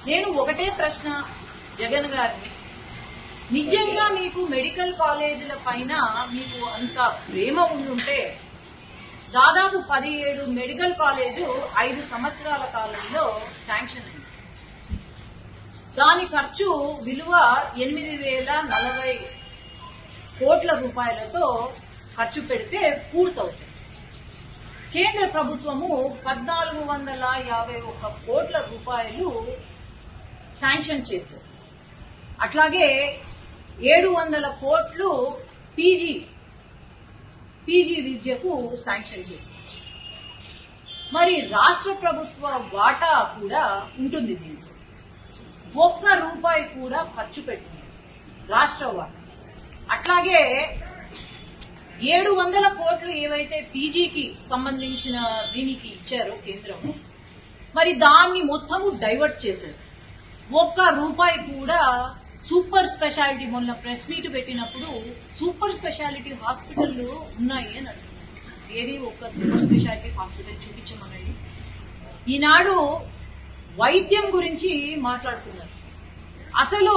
నేను ఒకటే ప్రశ్న జగన్ గారిని, నిజంగా మీకు మెడికల్ కాలేజీల పైన మీకు అంత ప్రేమ ఉండుంటే దాదాపు 17 మెడికల్ కాలేజు 5 సంవత్సరాల కాలంలో శాంక్షన్ అయింది. దాని ఖర్చు విలువ 8,040 కోట్ల రూపాయలతో ఖర్చు పెడితే పూర్తవుతుంది. కేంద్ర ప్రభుత్వము 1,451 కోట్ల రూపాయలు శాంక్షన్ చేశారు. అట్లాగే 700 కోట్లు పీజీ విద్యకు శాంక్షన్ చేశారు. మరి రాష్ట్ర ప్రభుత్వ వాటా కూడా ఉంటుంది. దీంట్లో ₹1 కూడా ఖర్చు పెట్టింది రాష్ట్ర వాటా. అట్లాగే 700 కోట్లు ఏవైతే పీజీకి సంబంధించిన దీనికి ఇచ్చారో కేంద్రము, మరి దాన్ని మొత్తము డైవర్ట్ చేశారు. ₹1 కూడా సూపర్ స్పెషాలిటీ, మొన్న ప్రెస్ మీట్ పెట్టినప్పుడు సూపర్ స్పెషాలిటీ హాస్పిటల్ ఉన్నాయి అని అంటున్నారు. ఏది ఒక్క సూపర్ స్పెషాలిటీ హాస్పిటల్ చూపించమనండి. ఈనాడు వైద్యం గురించి మాట్లాడుతున్నారు. అసలు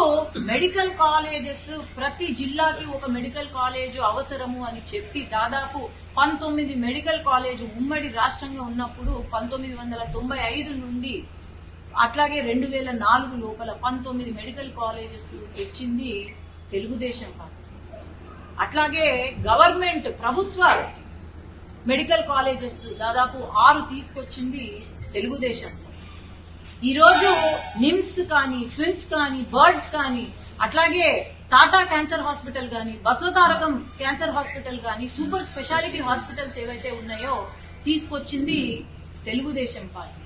మెడికల్ కాలేజెస్ ప్రతి జిల్లాకి ఒక మెడికల్ కాలేజ్ అవసరము అని చెప్పి దాదాపు 19 మెడికల్ కాలేజ్ ఉమ్మడి రాష్ట్రంగా ఉన్నప్పుడు 1995 నుండి అట్లాగే 2004 లోపల 19 మెడికల్ కాలేజెస్ తెచ్చింది తెలుగుదేశం పార్టీ. అట్లాగే గవర్నమెంట్ ప్రభుత్వ మెడికల్ కాలేజెస్ దాదాపు 6 తీసుకొచ్చింది తెలుగుదేశం. ఈరోజు నిమ్స్ కానీ, స్విమ్స్ కానీ, బర్డ్స్ కానీ, అట్లాగే టాటా క్యాన్సర్ హాస్పిటల్ కానీ, బసవతారకం క్యాన్సర్ హాస్పిటల్ కానీ, సూపర్ స్పెషాలిటీ హాస్పిటల్స్ ఏవైతే ఉన్నాయో తీసుకొచ్చింది తెలుగుదేశం పార్టీ.